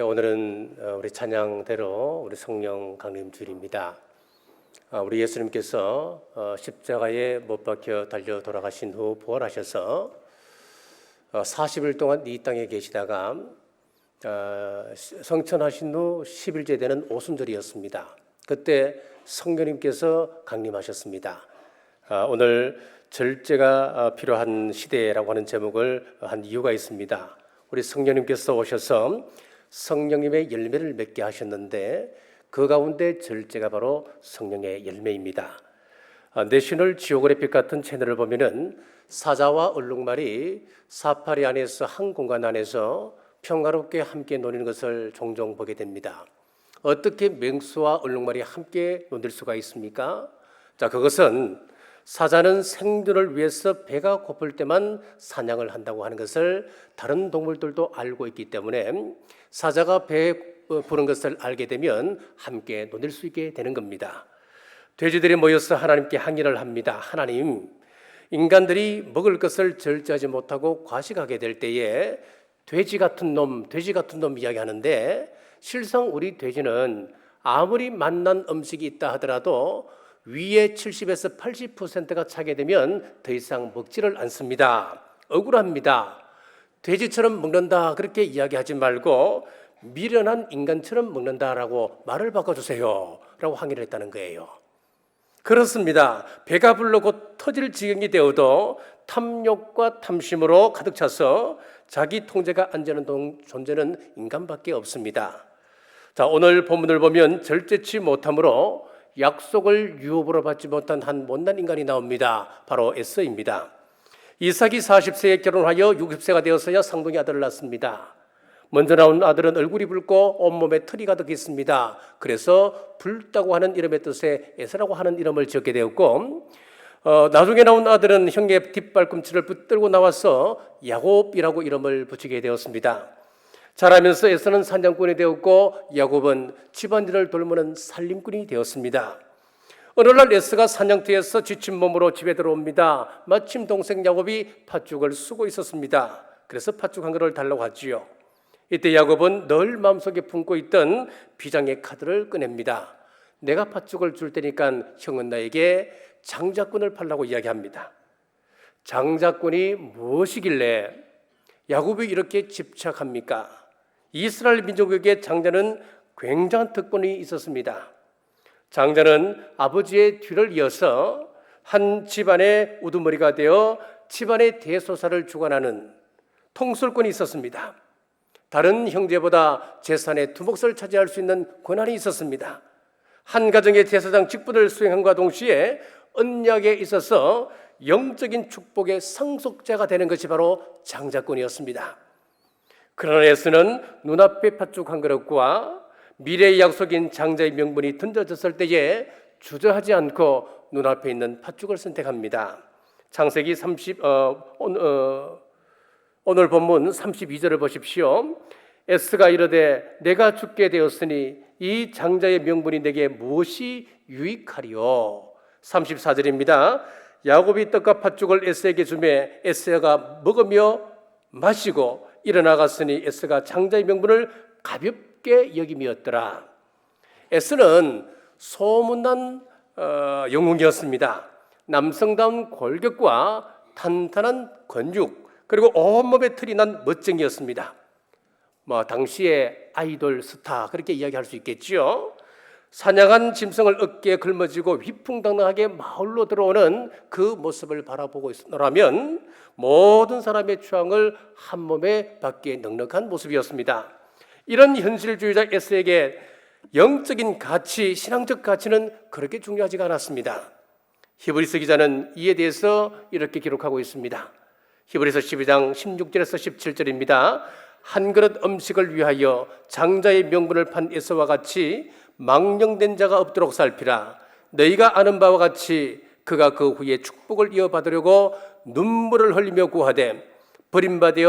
오늘은 우리 찬양대로 우리 성령 강림 주일입니다. 우리 예수님께서 십자가에 못 박혀 달려 돌아가신 후 부활하셔서 40일 동안 이 땅에 계시다가 성천하신 후 10일째 되는 오순절이었습니다. 그때 성령님께서 강림하셨습니다. 오늘 절제가 필요한 시대라고 하는 제목을 한 이유가 있습니다. 우리 성령님께서 오셔서 성령님의 열매를 맺게 하셨는데 그 가운데 절제가 바로 성령의 열매입니다. 내셔널 지오그래픽 같은 채널을 보면은 사자와 얼룩말이 사파리 안에서 한 공간 안에서 평화롭게 함께 노는 것을 종종 보게 됩니다. 어떻게 맹수와 얼룩말이 함께 놀 수가 있습니까? 그것은 사자는 생존을 위해서 배가 고플 때만 사냥을 한다고 하는 것을 다른 동물들도 알고 있기 때문에 사자가 배에 부른 것을 알게 되면 함께 놀 수 있게 되는 겁니다. 돼지들이 모여서 하나님께 항의를 합니다. 하나님, 인간들이 먹을 것을 절제하지 못하고 과식하게 될 때에 돼지 같은 놈 이야기하는데, 실상 우리 돼지는 아무리 맛난 음식이 있다 하더라도 위에 70에서 80%가 차게 되면 더 이상 먹지를 않습니다. 억울합니다. 돼지처럼 먹는다 그렇게 이야기하지 말고 미련한 인간처럼 먹는다라고 말을 바꿔주세요 라고 항의를 했다는 거예요. 그렇습니다. 배가 불러 곧 터질 지경이 되어도 탐욕과 탐심으로 가득 차서 자기 통제가 안 되는 존재는 인간밖에 없습니다. 오늘 본문을 보면 절제치 못함으로 약속을 유업으로 받지 못한 한 못난 인간이 나옵니다. 바로 에서입니다. 이삭이 40세에 결혼하여 60세가 되어서야 쌍둥이 아들을 낳습니다. 먼저 나온 아들은 얼굴이 붉고 온몸에 털이 가득 있습니다. 그래서 붉다고 하는 이름의 뜻에 에서라고 하는 이름을 지었게 되었고, 나중에 나온 아들은 형의 뒷발꿈치를 붙들고 나와서 야곱이라고 이름을 붙이게 되었습니다. 자라면서 에서는 사냥꾼이 되었고 야곱은 집안일을 돌보는 살림꾼이 되었습니다. 어느 날 에서가 사냥터에서 지친 몸으로 집에 들어옵니다. 마침 동생 야곱이 팥죽을 쓰고 있었습니다. 그래서 팥죽 한 그릇을 달라고 하지요. 이때 야곱은 늘 마음속에 품고 있던 비장의 카드를 꺼냅니다. 내가 팥죽을 줄 테니까 형은 나에게 장자권을 팔라고 이야기합니다. 장자권이 무엇이길래 야곱이 이렇게 집착합니까? 이스라엘 민족에게 장자는 굉장한 특권이 있었습니다. 장자는 아버지의 뒤를 이어서 한 집안의 우두머리가 되어 집안의 대소사를 주관하는 통솔권이 있었습니다. 다른 형제보다 재산의 두 몫을 차지할 수 있는 권한이 있었습니다. 한 가정의 제사장 직분을 수행함과 동시에 언약에 있어서 영적인 축복의 상속자가 되는 것이 바로 장자권이었습니다. 그러나 에서는 눈앞의 팥죽 한 그릇과 미래의 약속인 장자의 명분이 던져졌을 때에 주저하지 않고 눈앞에 있는 팥죽을 선택합니다. 창세기 오늘 본문 32절을 보십시오. 에스가 이르되 내가 죽게 되었으니 이 장자의 명분이 내게 무엇이 유익하리요? 34절입니다. 야곱이 떡과 팥죽을 에스에게 주매 에스가 먹으며 마시고 일어나갔으니 에스가 장자의 명분을 가볍게 여김이었더라. 에스는 소문난 영웅이었습니다. 남성다운 골격과 탄탄한 근육, 그리고 온몸에 털이 난 멋쟁이였습니다. 당시의 아이돌 스타 그렇게 이야기할 수 있겠죠. 사냥한 짐승을 어깨에 걸머쥐고 위풍당당하게 마을로 들어오는 그 모습을 바라보고 있노라면 모든 사람의 취향을 한 몸에 받기에 넉넉한 모습이었습니다. 이런 현실주의자 에스에게 영적인 가치, 신앙적 가치는 그렇게 중요하지가 않았습니다. 히브리서 기자는 이에 대해서 이렇게 기록하고 있습니다. 히브리서 12장 16절에서 17절입니다. 한 그릇 음식을 위하여 장자의 명분을 판 에서와 같이 망령된 자가 없도록 살피라. 너희가 아는 바와 같이 그가 그 후에 축복을 이어받으려고 눈물을 흘리며 구하되 버림받아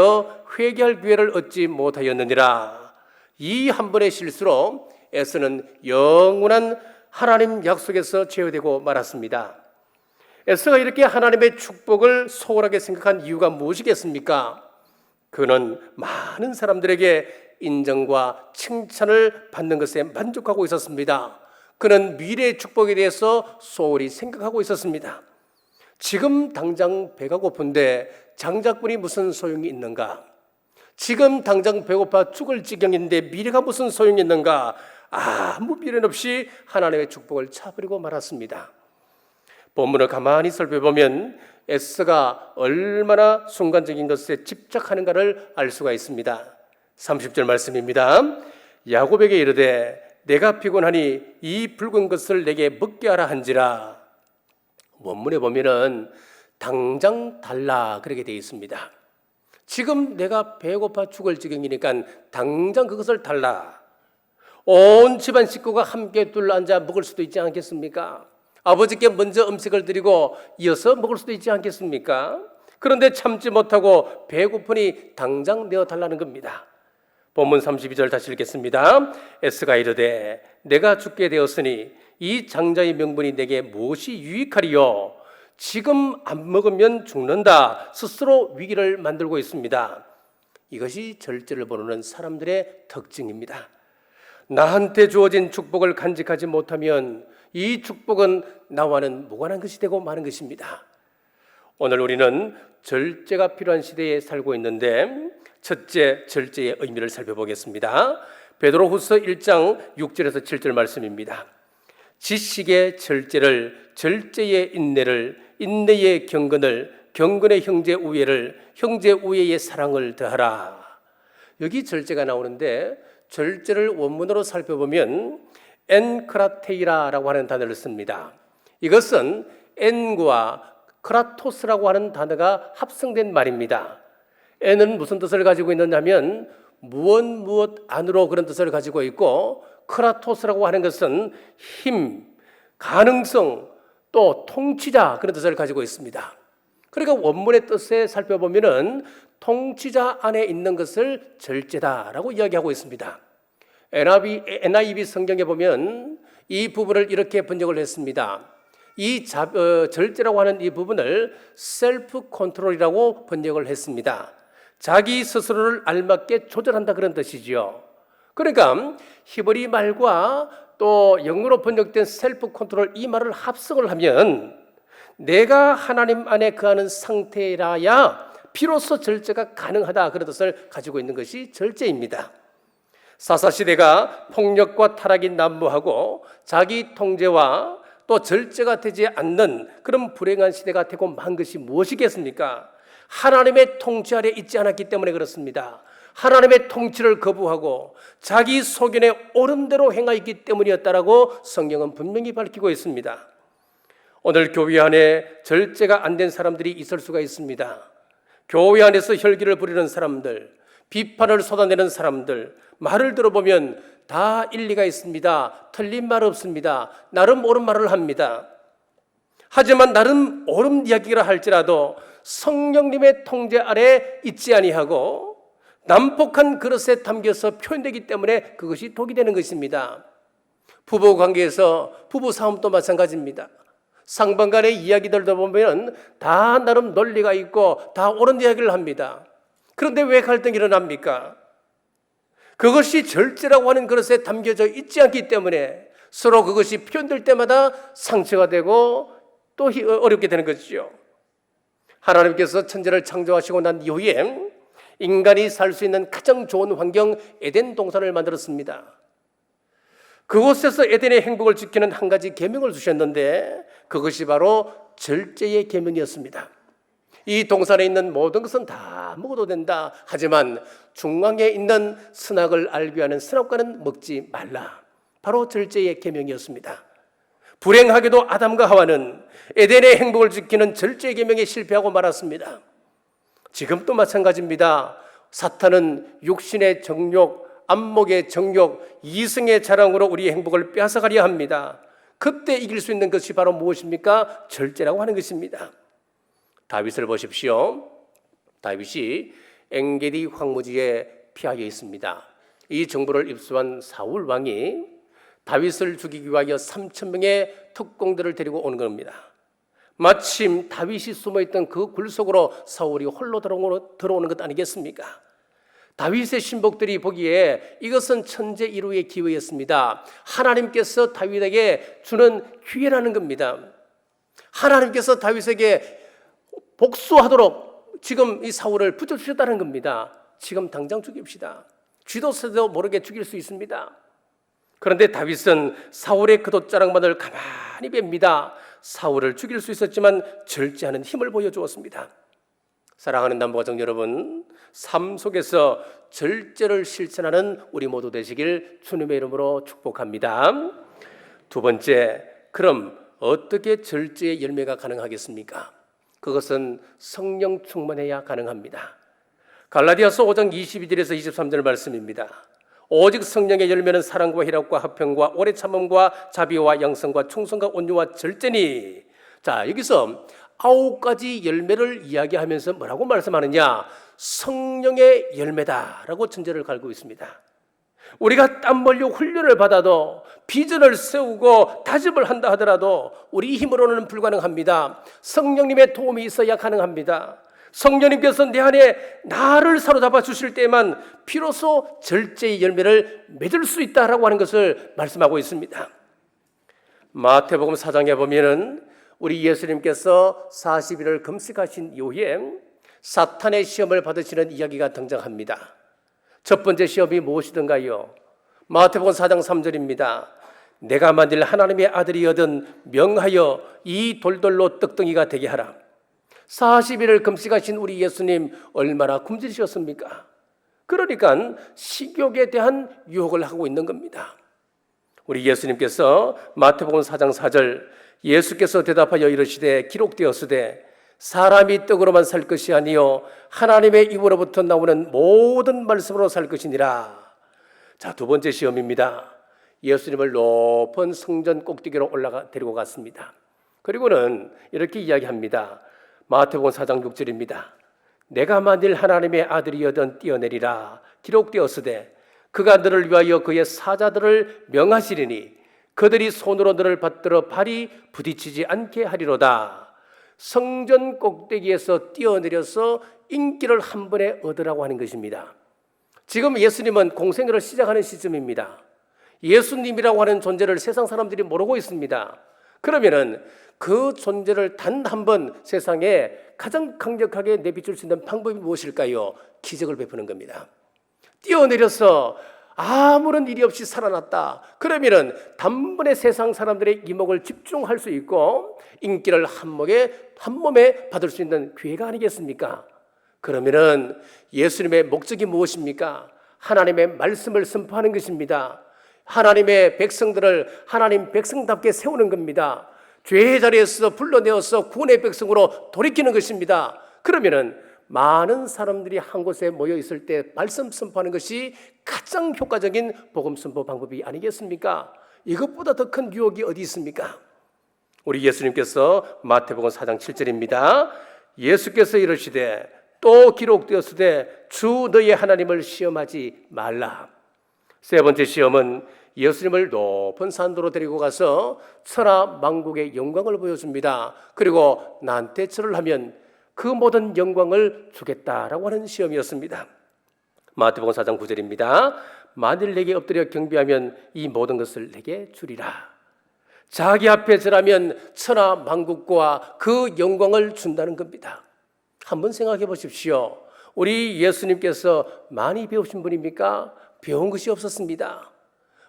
회개할 기회를 얻지 못하였느니라. 이 한 번의 실수로 에서는 영원한 하나님 약속에서 제어되고 말았습니다. 에서가 이렇게 하나님의 축복을 소홀하게 생각한 이유가 무엇이겠습니까? 그는 많은 사람들에게 인정과 칭찬을 받는 것에 만족하고 있었습니다. 그는 미래의 축복에 대해서 소홀히 생각하고 있었습니다. 지금 당장 배가 고픈데 장작분이 무슨 소용이 있는가? 지금 당장 배고파 죽을 지경인데 미래가 무슨 소용이 있는가? 아무 미련 없이 하나님의 축복을 차버리고 말았습니다. 본문을 가만히 살펴보면 에스가 얼마나 순간적인 것에 집착하는가를 알 수가 있습니다. 30절 말씀입니다. 야곱에게 이르되 내가 피곤하니 이 붉은 것을 내게 먹게 하라 한지라. 원문에 보면은 당장 달라 그렇게 되어 있습니다. 지금 내가 배고파 죽을 지경이니까 당장 그것을 달라. 온 집안 식구가 함께 둘러앉아 먹을 수도 있지 않겠습니까? 아버지께 먼저 음식을 드리고 이어서 먹을 수도 있지 않겠습니까? 그런데 참지 못하고 배고프니 당장 내어달라는 겁니다. 본문 32절 다시 읽겠습니다. 에스가 이르되 내가 죽게 되었으니 이 장자의 명분이 내게 무엇이 유익하리요? 지금 안 먹으면 죽는다. 스스로 위기를 만들고 있습니다. 이것이 절제를 모르는 사람들의 특징입니다. 나한테 주어진 축복을 간직하지 못하면 이 축복은 나와는 무관한 것이 되고 마는 것입니다. 오늘 우리는 절제가 필요한 시대에 살고 있는데 첫째, 절제의 의미를 살펴보겠습니다. 베드로후서 1장 6절에서 7절 말씀입니다. 지식의 절제를, 절제의 인내를, 인내의 경건을, 경건의 형제 우애를, 형제 우애의 사랑을 더하라. 여기 절제가 나오는데 절제를 원문으로 살펴보면 엔크라테이라라고 하는 단어를 씁니다. 이것은 엔과 크라토스라고 하는 단어가 합성된 말입니다. 엔은 무슨 뜻을 가지고 있느냐면 무엇 안으로 그런 뜻을 가지고 있고, 크라토스라고 하는 것은 힘, 가능성, 또 통치자 그런 뜻을 가지고 있습니다. 그러니까 원문의 뜻에 살펴보면은 통치자 안에 있는 것을 절제다라고 이야기하고 있습니다. NIV 성경에 보면 이 부분을 이렇게 번역을 했습니다. 이 절제라고 하는 이 부분을 셀프 컨트롤이라고 번역을 했습니다. 자기 스스로를 알맞게 조절한다 그런 뜻이죠. 그러니까 히브리 말과 또 영어로 번역된 셀프 컨트롤 이 말을 합성을 하면 내가 하나님 안에 거하는 상태라야 비로소 절제가 가능하다 그런 뜻을 가지고 있는 것이 절제입니다. 사사시대가 폭력과 타락이 난무하고 자기 통제와 또 절제가 되지 않는 그런 불행한 시대가 되고 만 것이 무엇이겠습니까? 하나님의 통치 아래 있지 않았기 때문에 그렇습니다. 하나님의 통치를 거부하고 자기 소견에 옳은 대로 행하였기 때문이었다라고 성경은 분명히 밝히고 있습니다. 오늘 교회 안에 절제가 안 된 사람들이 있을 수가 있습니다. 교회 안에서 혈기를 부리는 사람들, 비판을 쏟아내는 사람들, 말을 들어보면 다 일리가 있습니다. 틀린 말 없습니다. 나름 옳은 말을 합니다. 하지만 나름 옳은 이야기라 할지라도 성령님의 통제 아래 있지 아니하고 난폭한 그릇에 담겨서 표현되기 때문에 그것이 독이 되는 것입니다. 부부 관계에서 부부 싸움도 마찬가지입니다. 상방 간의 이야기들도 보면 다 나름 논리가 있고 다 옳은 이야기를 합니다. 그런데 왜 갈등이 일어납니까? 그것이 절제라고 하는 그릇에 담겨져 있지 않기 때문에 서로 그것이 표현될 때마다 상처가 되고 또 어렵게 되는 것이죠. 하나님께서 천지를 창조하시고 난 이후에 인간이 살 수 있는 가장 좋은 환경 에덴 동산을 만들었습니다. 그곳에서 에덴의 행복을 지키는 한 가지 계명을 주셨는데 그것이 바로 절제의 계명이었습니다. 이 동산에 있는 모든 것은 다 먹어도 된다. 하지만 중앙에 있는 선악을 알게 하는 선악과는 먹지 말라. 바로 절제의 계명이었습니다. 불행하게도 아담과 하와는 에덴의 행복을 지키는 절제의 계명에 실패하고 말았습니다. 지금도 마찬가지입니다. 사탄은 육신의 정욕, 안목의 정욕, 이승의 자랑으로 우리의 행복을 빼앗아가려 합니다. 그때 이길 수 있는 것이 바로 무엇입니까? 절제라고 하는 것입니다. 다윗을 보십시오. 다윗이 엔게디 황무지에 피하여 있습니다. 이 정보를 입수한 사울 왕이 다윗을 죽이기 위하여 3,000명의 특공대를 데리고 오는 겁니다. 마침 다윗이 숨어있던 그 굴 속으로 사울이 홀로 들어오는 것 아니겠습니까? 다윗의 신복들이 보기에 이것은 천재 일후의 기회였습니다. 하나님께서 다윗에게 주는 기회라는 겁니다. 하나님께서 다윗에게 복수하도록 지금 이 사울을 붙여주셨다는 겁니다. 지금 당장 죽입시다. 쥐도 새도 모르게 죽일 수 있습니다. 그런데 다윗은 사울의 겉옷자락만을 가만히 뵙니다. 사울을 죽일 수 있었지만 절제하는 힘을 보여주었습니다. 사랑하는 남부가정 여러분, 삶 속에서 절제를 실천하는 우리 모두 되시길 주님의 이름으로 축복합니다. 두 번째, 그럼 어떻게 절제의 열매가 가능하겠습니까? 그것은 성령 충만해야 가능합니다. 갈라디아서 5장 22절에서 23절 말씀입니다. 오직 성령의 열매는 사랑과 희락과 화평과 오래 참음과 자비와 양성과 충성과 온유와 절제니. 자, 여기서 9가지 열매를 이야기하면서 뭐라고 말씀하느냐? 성령의 열매다라고 전제를 갈고 있습니다. 우리가 땀 흘려 훈련을 받아도 비전을 세우고 다짐을 한다 하더라도 우리 힘으로는 불가능합니다. 성령님의 도움이 있어야 가능합니다. 성령님께서 내 안에 나를 사로잡아 주실 때만 비로소 절제의 열매를 맺을 수 있다라고 하는 것을 말씀하고 있습니다. 마태복음 4장에 보면은 우리 예수님께서 40일을 금식하신 이후에 사탄의 시험을 받으시는 이야기가 등장합니다. 첫 번째 시험이 무엇이든가요? 마태복음 4장 3절입니다. 내가 만일 하나님의 아들이거든 명하여 이 돌돌로 떡덩이가 되게 하라. 40일을 금식하신 우리 예수님 얼마나 굶주리셨습니까? 그러니까 식욕에 대한 유혹을 하고 있는 겁니다. 우리 예수님께서 마태복음 4장 4절 예수께서 대답하여 이르시되 기록되었으되 사람이 떡으로만 살 것이 아니요 하나님의 입으로부터 나오는 모든 말씀으로 살 것이니라. 자, 두 번째 시험입니다. 예수님을 높은 성전 꼭대기로 데리고 갔습니다. 그리고는 이렇게 이야기합니다. 마태복음 4장 6절입니다. 내가 만일 하나님의 아들이여든 뛰어내리라. 기록되었으되 그가 너를 위하여 그의 사자들을 명하시리니 그들이 손으로 너를 받들어 발이 부딪히지 않게 하리로다. 성전 꼭대기에서 뛰어내려서 인기를 한 번에 얻으라고 하는 것입니다. 지금 예수님은 공생애를 시작하는 시점입니다. 예수님이라고 하는 존재를 세상 사람들이 모르고 있습니다. 그러면은 그 존재를 단 한 번 세상에 가장 강력하게 내비출 수 있는 방법이 무엇일까요? 기적을 베푸는 겁니다. 뛰어내려서 아무런 일이 없이 살아났다. 그러면은 단번에 세상 사람들의 이목을 집중할 수 있고 인기를 한 몸에 받을 수 있는 기회가 아니겠습니까? 그러면은 예수님의 목적이 무엇입니까? 하나님의 말씀을 선포하는 것입니다. 하나님의 백성들을 하나님 백성답게 세우는 겁니다. 죄의 자리에서 불러내어서 구원의 백성으로 돌이키는 것입니다. 그러면은 많은 사람들이 한 곳에 모여 있을 때 말씀 선포하는 것이 가장 효과적인 복음 선포 방법이 아니겠습니까? 이것보다 더 큰 유혹이 어디 있습니까? 우리 예수님께서 마태복음 4장 7절입니다. 예수께서 이르시되 또 기록되었으되 주 너의 하나님을 시험하지 말라. 세 번째 시험은 예수님을 높은 산도로 데리고 가서 천하 만국의 영광을 보여줍니다. 그리고 나한테 절을 하면 그 모든 영광을 주겠다라고 하는 시험이었습니다. 마태복음 4장 9절입니다. 만일 내게 엎드려 경배하면 이 모든 것을 내게 주리라. 자기 앞에 절하면 천하 만국과 그 영광을 준다는 겁니다. 한번 생각해 보십시오. 우리 예수님께서 많이 배우신 분입니까? 배운 것이 없었습니다.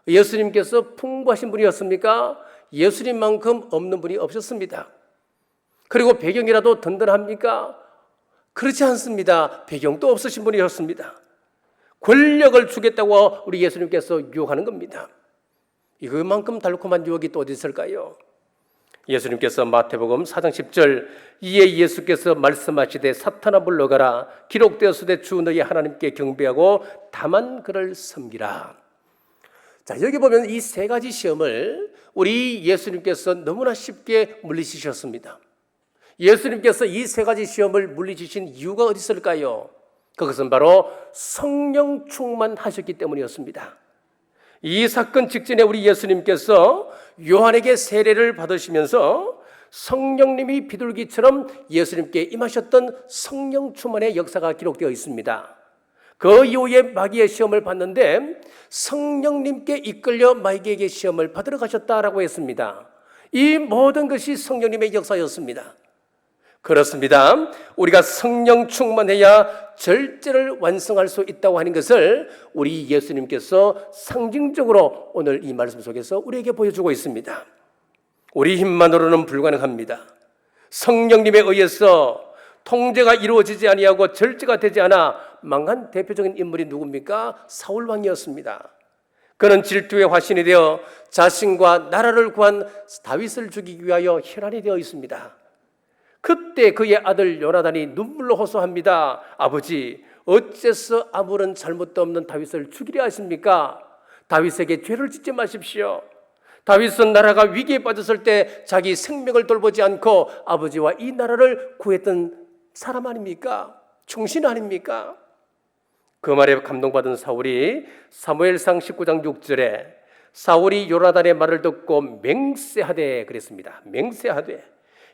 예수님께서 풍부하신 분이었습니까? 예수님만큼 없는 분이 없었습니다. 그리고 배경이라도 든든합니까? 그렇지 않습니다. 배경도 없으신 분이었습니다. 권력을 주겠다고 우리 예수님께서 유혹하는 겁니다. 이것만큼 달콤한 유혹이 또 어디 있을까요? 예수님께서 마태복음 4장 10절 이에 예수께서 말씀하시되 사탄아 물러가라 기록되었으되 주 너희 하나님께 경배하고 다만 그를 섬기라. 자, 여기 보면 이 세 가지 시험을 우리 예수님께서 너무나 쉽게 물리치셨습니다. 예수님께서 이 세 가지 시험을 물리치신 이유가 어디 있을까요? 그것은 바로 성령 충만하셨기 때문이었습니다. 이 사건 직전에 우리 예수님께서 요한에게 세례를 받으시면서 성령님이 비둘기처럼 예수님께 임하셨던 성령 충만의 역사가 기록되어 있습니다. 그 이후에 마귀의 시험을 받는데 성령님께 이끌려 마귀에게 시험을 받으러 가셨다라고 했습니다. 이 모든 것이 성령님의 역사였습니다. 그렇습니다. 우리가 성령 충만해야 절제를 완성할 수 있다고 하는 것을 우리 예수님께서 상징적으로 오늘 이 말씀 속에서 우리에게 보여주고 있습니다. 우리 힘만으로는 불가능합니다. 성령님에 의해서 통제가 이루어지지 아니하고 절제가 되지 않아 망한 대표적인 인물이 누굽니까? 사울 왕이었습니다. 그는 질투의 화신이 되어 자신과 나라를 구한 다윗을 죽이기 위하여 혈안이 되어 있습니다. 그때 그의 아들 요나단이 눈물로 호소합니다. 아버지, 어째서 아무런 잘못도 없는 다윗을 죽이려 하십니까? 다윗에게 죄를 짓지 마십시오. 다윗은 나라가 위기에 빠졌을 때 자기 생명을 돌보지 않고 아버지와 이 나라를 구했던 사람 아닙니까? 충신 아닙니까? 그 말에 감동받은 사울이 사무엘상 19장 6절에 사울이 요나단의 말을 듣고 맹세하되 그랬습니다. 맹세하되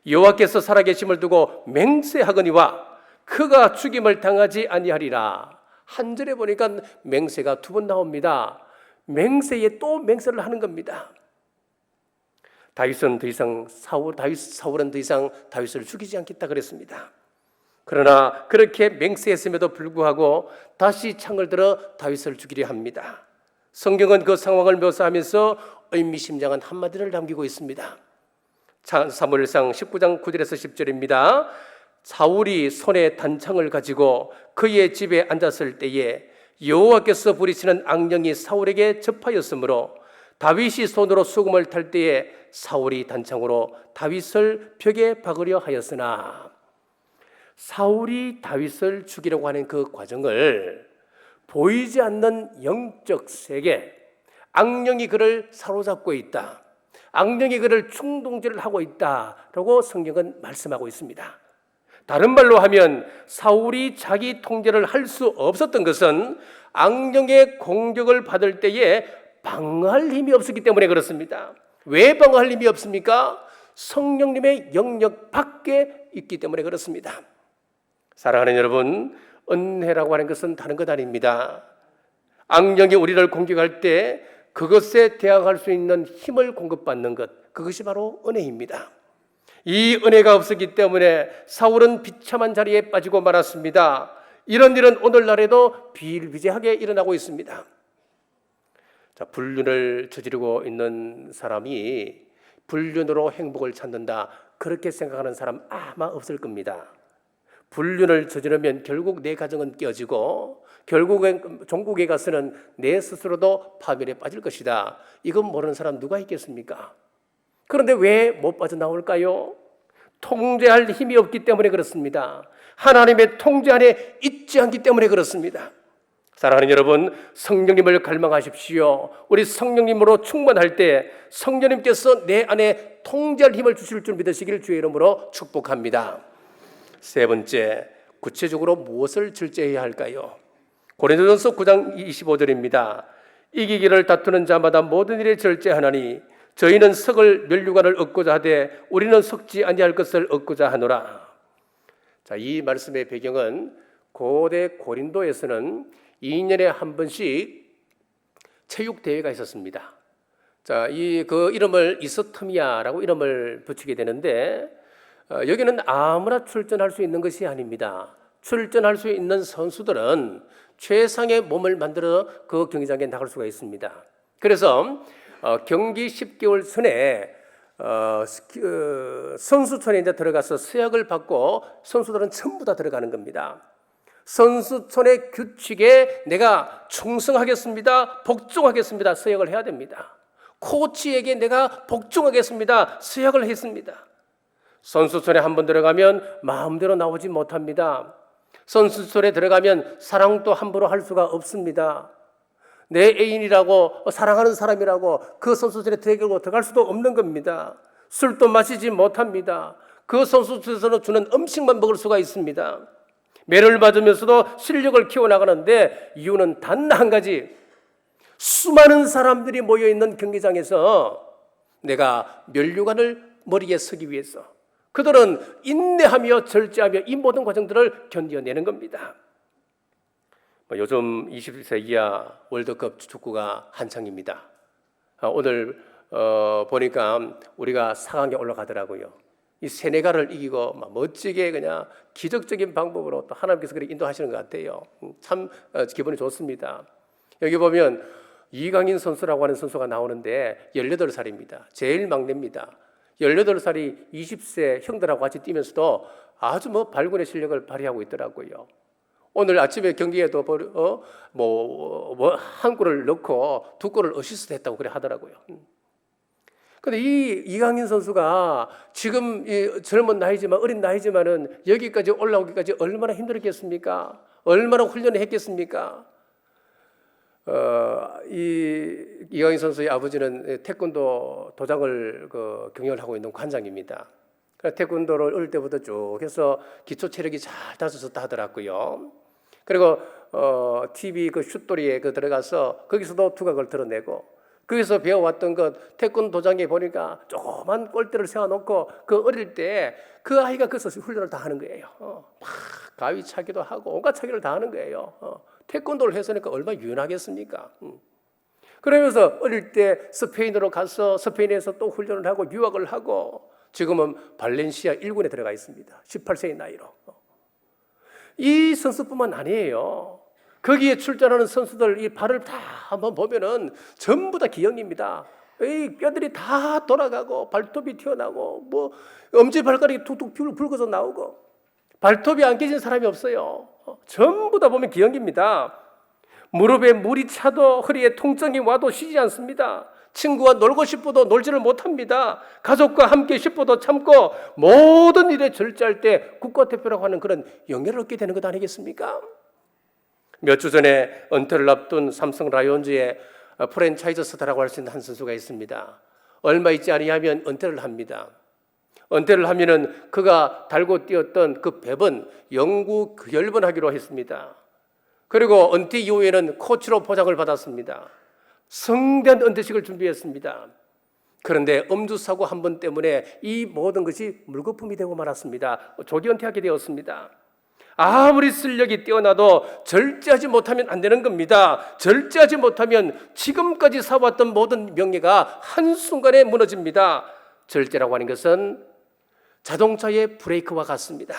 여호와께서 살아계심을 두고 맹세하거니와 그가 죽임을 당하지 아니하리라. 한 절에 보니까 맹세가 두 번 나옵니다. 맹세에 또 맹세를 하는 겁니다. 사울은 더 이상 다윗을 죽이지 않겠다 그랬습니다. 그러나 그렇게 맹세했음에도 불구하고 다시 창을 들어 다윗을 죽이려 합니다. 성경은 그 상황을 묘사하면서 의미심장한 한마디를 남기고 있습니다. 사무엘상 19장 9절에서 10절입니다. 사울이 손에 단창을 가지고 그의 집에 앉았을 때에 여호와께서 부리시는 악령이 사울에게 접하였으므로 다윗이 손으로 수금을 탈 때에 사울이 단창으로 다윗을 벽에 박으려 하였으나 사울이 다윗을 죽이려고 하는 그 과정을 보이지 않는 영적 세계, 악령이 그를 사로잡고 있다. 악령이 그를 충동질을 하고 있다라고 성경은 말씀하고 있습니다. 다른 말로 하면 사울이 자기 통제를 할 수 없었던 것은 악령의 공격을 받을 때에 방어할 힘이 없었기 때문에 그렇습니다. 왜 방어할 힘이 없습니까? 성령님의 영역 밖에 있기 때문에 그렇습니다. 사랑하는 여러분, 은혜라고 하는 것은 다른 것 아닙니다. 악령이 우리를 공격할 때 그것에 대항할 수 있는 힘을 공급받는 것, 그것이 바로 은혜입니다. 이 은혜가 없었기 때문에 사울은 비참한 자리에 빠지고 말았습니다. 이런 일은 오늘날에도 비일비재하게 일어나고 있습니다. 자, 불륜을 저지르고 있는 사람이 불륜으로 행복을 찾는다, 그렇게 생각하는 사람 아마 없을 겁니다. 불륜을 저지르면 결국 내 가정은 깨어지고 결국엔 종국에 가서는 내 스스로도 파멸에 빠질 것이다. 이건 모르는 사람 누가 있겠습니까? 그런데 왜 못 빠져나올까요? 통제할 힘이 없기 때문에 그렇습니다. 하나님의 통제 안에 있지 않기 때문에 그렇습니다. 사랑하는 여러분, 성령님을 갈망하십시오. 우리 성령님으로 충만할 때 성령님께서 내 안에 통제할 힘을 주실 줄 믿으시기를 주의 이름으로 축복합니다. 세 번째, 구체적으로 무엇을 절제해야 할까요? 고린도전서 9장 25절입니다. 이기기를 다투는 자마다 모든 일에 절제하나니 저희는 석을 면류관을 얻고자 하되 우리는 석지 아니할 것을 얻고자 하노라. 자, 이 말씀의 배경은 고대 고린도에서는 2년에 한 번씩 체육 대회가 있었습니다. 자, 그 이름을 이스토미아라고 이름을 붙이게 되는데 여기는 아무나 출전할 수 있는 것이 아닙니다. 출전할 수 있는 선수들은 최상의 몸을 만들어 그 경기장에 나갈 수가 있습니다. 그래서 경기 10개월 전에 선수촌에 이제 들어가서 서약을 받고 선수들은 전부 다 들어가는 겁니다. 선수촌의 규칙에 내가 충성하겠습니다, 복종하겠습니다, 서약을 해야 됩니다. 코치에게 내가 복종하겠습니다, 서약을 했습니다. 선수촌에 한번 들어가면 마음대로 나오지 못합니다. 선수촌에 들어가면 사랑도 함부로 할 수가 없습니다. 내 애인이라고 사랑하는 사람이라고 그 선수촌에 들어갈 수도 없는 겁니다. 술도 마시지 못합니다. 그 선수촌에서는 주는 음식만 먹을 수가 있습니다. 매를 맞으면서도 실력을 키워나가는데 이유는 단 한 가지, 수많은 사람들이 모여있는 경기장에서 내가 면류관을 머리에 서기 위해서 그들은 인내하며 절제하며 이 모든 과정들을 견뎌내는 겁니다. 요즘 20세 이하 월드컵 축구가 한창입니다. 오늘 보니까 우리가 4강에 올라가더라고요. 이 세네갈을 이기고 멋지게 그냥 기적적인 방법으로 또 하나님께서 그렇게 인도하시는 것 같아요. 참 기분이 좋습니다. 여기 보면 이강인 선수라고 하는 선수가 나오는데 18살입니다. 제일 막내입니다. 18살이 20세 형들하고 같이 뛰면서도 아주 발군의 실력을 발휘하고 있더라고요. 오늘 아침에 경기에도 한 골을 넣고 2골을 어시스트 했다고 그래 하더라고요. 근데 이 이강인 선수가 지금 이 젊은 나이지만 어린 나이지만은 여기까지 올라오기까지 얼마나 힘들었겠습니까? 얼마나 훈련을 했겠습니까? 이강인 선수의 아버지는 태권도 도장을 경영을 하고 있는 관장입니다. 태권도를 어릴 때부터 쭉 해서 기초 체력이 잘 다져졌다 하더라고요. 그리고 TV 슛돌이에 들어가서 거기서도 두각을 드러내고 거기서 배워왔던 것 태권도 도장에 보니까 조그만 골대를 세워놓고 그 어릴 때 그 아이가 거기서 훈련을 다 하는 거예요. 막 가위 차기도 하고 온갖 차기를 다 하는 거예요. 태권도를 했으니까 얼마나 유연하겠습니까? 그러면서 어릴 때 스페인으로 가서 스페인에서 또 훈련을 하고 유학을 하고 지금은 발렌시아 1군에 들어가 있습니다. 18세의 나이로. 이 선수뿐만 아니에요. 거기에 출전하는 선수들 이 발을 다 한번 보면은 전부 다 기형입니다. 이 뼈들이 다 돌아가고 발톱이 튀어나오고 엄지발가락이 툭툭 붉어서 나오고 발톱이 안 깨진 사람이 없어요. 전부 다 보면 기형입니다. 무릎에 물이 차도 허리에 통증이 와도 쉬지 않습니다. 친구와 놀고 싶어도 놀지를 못합니다. 가족과 함께 싶어도 참고 모든 일에 절제할 때 국가대표라고 하는 그런 영예를 얻게 되는 것 아니겠습니까? 몇 주 전에 은퇴를 앞둔 삼성 라이온즈의 프랜차이즈 스타라고 할 수 있는 한 선수가 있습니다. 얼마 있지 아니하면 은퇴를 합니다. 은퇴를 하면은 그가 달고 뛰었던 그 배번 영구 열번하기로 했습니다. 그리고 은퇴 이후에는 코치로 포장을 받았습니다. 성대한 은퇴식을 준비했습니다. 그런데 음주사고 한 번 때문에 이 모든 것이 물거품이 되고 말았습니다. 조기 은퇴하게 되었습니다. 아무리 실력이 뛰어나도 절제하지 못하면 안 되는 겁니다. 절제하지 못하면 지금까지 살아왔던 모든 명예가 한순간에 무너집니다. 절제라고 하는 것은 자동차의 브레이크와 같습니다.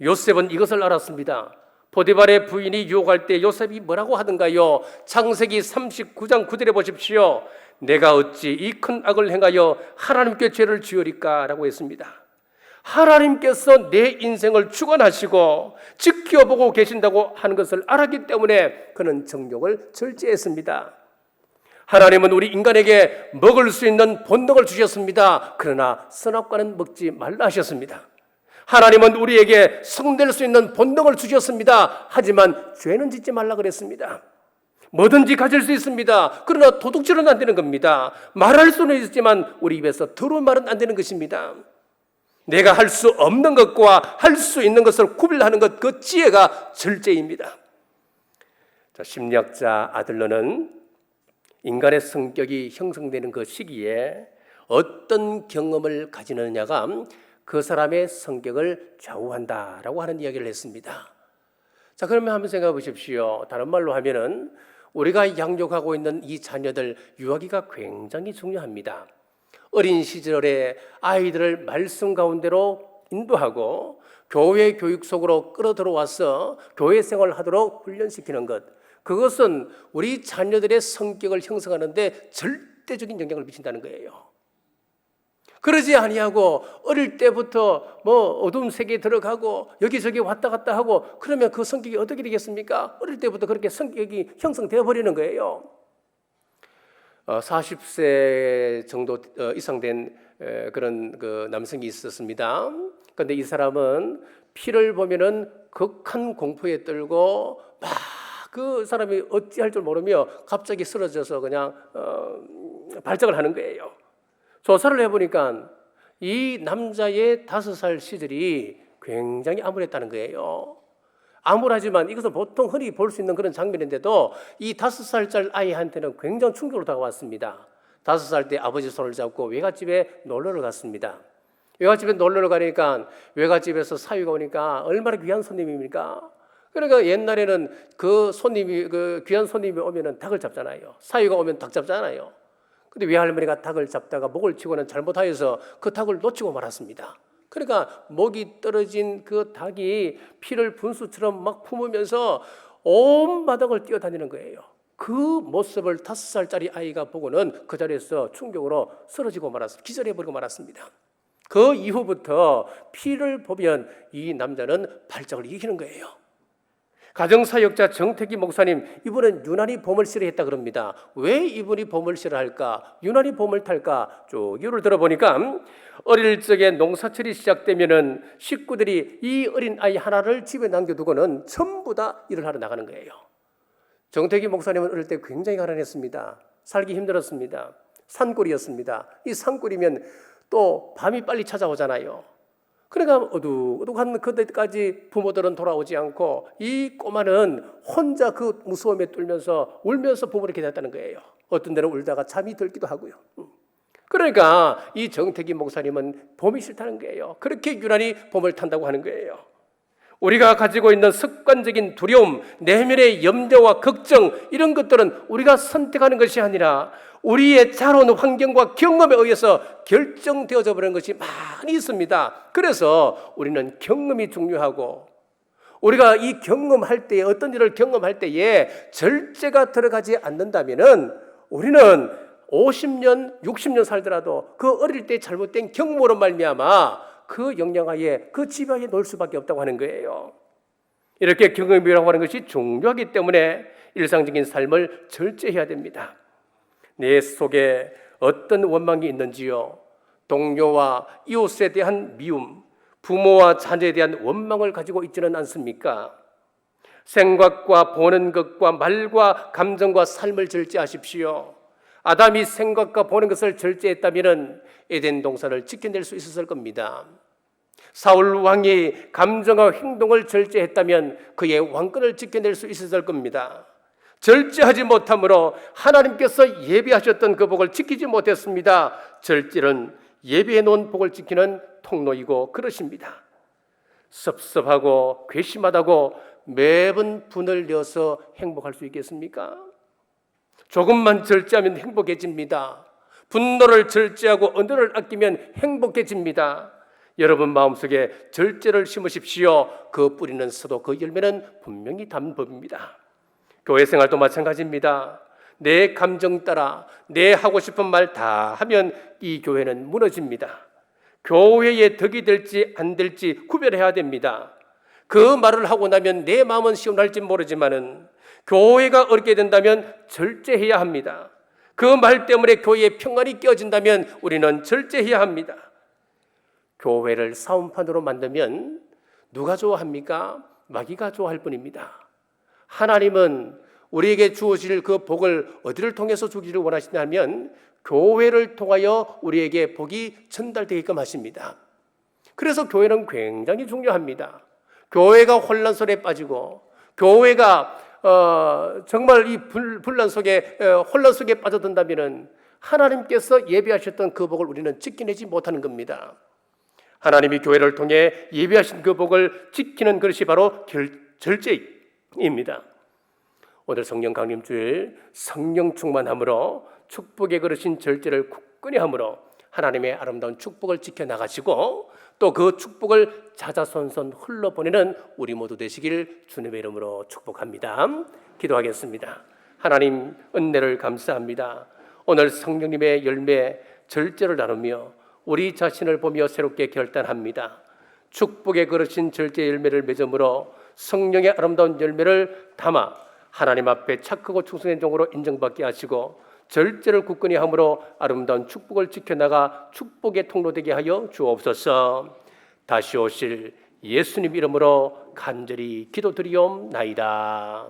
요셉은 이것을 알았습니다. 보디발의 부인이 유혹할 때 요셉이 뭐라고 하던가요? 창세기 39장 9절에 보십시오. 내가 어찌 이 큰 악을 행하여 하나님께 죄를 지으리까? 라고 했습니다. 하나님께서 내 인생을 주관하시고 지켜보고 계신다고 하는 것을 알았기 때문에 그는 정욕을 절제했습니다. 하나님은 우리 인간에게 먹을 수 있는 본능을 주셨습니다. 그러나 선악과는 먹지 말라 하셨습니다. 하나님은 우리에게 성낼 수 있는 본능을 주셨습니다. 하지만 죄는 짓지 말라 그랬습니다. 뭐든지 가질 수 있습니다. 그러나 도둑질은 안 되는 겁니다. 말할 수는 있지만 우리 입에서 더러운 말은 안 되는 것입니다. 내가 할 수 없는 것과 할 수 있는 것을 구별하는 것, 그 지혜가 절제입니다. 심리학자 아들러는 인간의 성격이 형성되는 그 시기에 어떤 경험을 가지느냐가 그 사람의 성격을 좌우한다라고 하는 이야기를 했습니다. 자, 그러면 한번 생각해 보십시오. 다른 말로 하면은 우리가 양육하고 있는 이 자녀들 유아기가 굉장히 중요합니다. 어린 시절에 아이들을 말씀 가운데로 인도하고 교회 교육 속으로 끌어들어와서 교회 생활을 하도록 훈련시키는 것, 그것은 우리 자녀들의 성격을 형성하는 데 절대적인 영향을 미친다는 거예요. 그러지 아니하고 어릴 때부터 어두운 세계에 들어가고 여기저기 왔다 갔다 하고 그러면 그 성격이 어떻게 되겠습니까? 어릴 때부터 그렇게 성격이 형성되어 버리는 거예요. 40세 정도 이상 된 그런 그 남성이 있었습니다. 그런데 이 사람은 피를 보면은 극한 공포에 떨고 막 그 사람이 어찌할 줄 모르며 갑자기 쓰러져서 그냥 발작을 하는 거예요. 조사를 해보니까 이 남자의 5살 시절이 굉장히 암울했다는 거예요. 암울하지만 이것은 보통 흔히 볼 수 있는 그런 장면인데도 이 5살짜리 아이한테는 굉장히 충격으로 다가왔습니다. 5살 때 아버지 손을 잡고 외갓집에 놀러를 갔습니다. 외갓집에 놀러를 가니까 외갓집에서 사위가 오니까 얼마나 귀한 손님입니까? 그러니까 옛날에는 그 귀한 손님이 오면은 닭을 잡잖아요. 사위가 오면 닭 잡잖아요. 근데 외할머니가 닭을 잡다가 목을 치고는 잘못하여서 그 닭을 놓치고 말았습니다. 그러니까 목이 떨어진 그 닭이 피를 분수처럼 막 품으면서 온 바닥을 뛰어다니는 거예요. 그 모습을 5살짜리 아이가 보고는 그 자리에서 충격으로 쓰러지고 말았습니다. 기절해버리고 말았습니다. 그 이후부터 피를 보면 이 남자는 발작을 일으키는 거예요. 가정사역자 정택기 목사님, 이분은 유난히 봄을 싫어했다 그럽니다. 왜 이분이 봄을 싫어할까? 유난히 봄을 탈까? 쭉 이유를 들어보니까 어릴 적에 농사철이 시작되면은 식구들이 이 어린 아이 하나를 집에 남겨두고는 전부 다 일을 하러 나가는 거예요. 정택기 목사님은 어릴 때 굉장히 가난했습니다. 살기 힘들었습니다. 산골이었습니다. 이 산골이면 또 밤이 빨리 찾아오잖아요. 그러니까 어둑어둑한 그때까지 부모들은 돌아오지 않고 이 꼬마는 혼자 그 무서움에 뚫면서 울면서 부모를 기다렸다는 거예요. 어떤 때는 울다가 잠이 들기도 하고요. 그러니까 이 정택기 목사님은 봄이 싫다는 거예요. 그렇게 유난히 봄을 탄다고 하는 거예요. 우리가 가지고 있는 습관적인 두려움, 내면의 염려와 걱정, 이런 것들은 우리가 선택하는 것이 아니라 우리의 자라온 환경과 경험에 의해서 결정되어져 버리는 것이 많이 있습니다. 그래서 우리는 경험이 중요하고, 우리가 이 경험할 때에, 어떤 일을 경험할 때에 절제가 들어가지 않는다면은 우리는 50년, 60년 살더라도 그 어릴 때 잘못된 경험으로 말미암아 그 영향하에, 그 지배하에 놓을 수밖에 없다고 하는 거예요. 이렇게 경험이라고 하는 것이 중요하기 때문에 일상적인 삶을 절제해야 됩니다. 내 속에 어떤 원망이 있는지요? 동료와 이웃에 대한 미움, 부모와 자녀에 대한 원망을 가지고 있지는 않습니까? 생각과 보는 것과 말과 감정과 삶을 절제하십시오. 아담이 생각과 보는 것을 절제했다면 에덴 동산을 지켜낼 수 있었을 겁니다. 사울 왕이 감정과 행동을 절제했다면 그의 왕권을 지켜낼 수 있었을 겁니다. 절제하지 못함으로 하나님께서 예비하셨던 그 복을 지키지 못했습니다. 절제는 예비해 놓은 복을 지키는 통로이고 그릇입니다. 섭섭하고 괘씸하다고 매번 분을 내어서 행복할 수 있겠습니까? 조금만 절제하면 행복해집니다. 분노를 절제하고 언어를 아끼면 행복해집니다. 여러분 마음속에 절제를 심으십시오. 그 뿌리는 서도 그 열매는 분명히 담은 법입니다. 교회 생활도 마찬가지입니다. 내 감정 따라 내 하고 싶은 말 다 하면 이 교회는 무너집니다. 교회의 덕이 될지 안 될지 구별해야 됩니다. 그 말을 하고 나면 내 마음은 시원할지 모르지만은 교회가 어렵게 된다면 절제해야 합니다. 그 말 때문에 교회의 평안이 깨어진다면 우리는 절제해야 합니다. 교회를 싸움판으로 만들면 누가 좋아합니까? 마귀가 좋아할 뿐입니다. 하나님은 우리에게 주어질 그 복을 어디를 통해서 주기를 원하시냐면 교회를 통하여 우리에게 복이 전달되게끔 하십니다. 그래서 교회는 굉장히 중요합니다. 교회가 혼란 속에 빠지고 교회가 정말 이 혼란 속에 빠져든다면 하나님께서 예비하셨던 그 복을 우리는 지켜내지 못하는 겁니다. 하나님이 교회를 통해 예비하신 그 복을 지키는 것이 바로 절제입니다. 오늘 성령 강림주일 성령 충만함으로 축복의 그릇인 절제를 굳건히 함으로 하나님의 아름다운 축복을 지켜나가시고 또 그 축복을 자자손손 흘러보내는 우리 모두 되시길 주님의 이름으로 축복합니다. 기도하겠습니다. 하나님 은혜를 감사합니다. 오늘 성령님의 열매 절제를 나누며 우리 자신을 보며 새롭게 결단합니다. 축복의 그릇인 절제 열매를 맺음으로 성령의 아름다운 열매를 담아 하나님 앞에 착하고 충성된 종으로 인정받게 하시고 절제를 굳건히 함으로 아름다운 축복을 지켜나가 축복의 통로 되게 하여 주옵소서. 다시 오실 예수님 이름으로 간절히 기도드리옵나이다.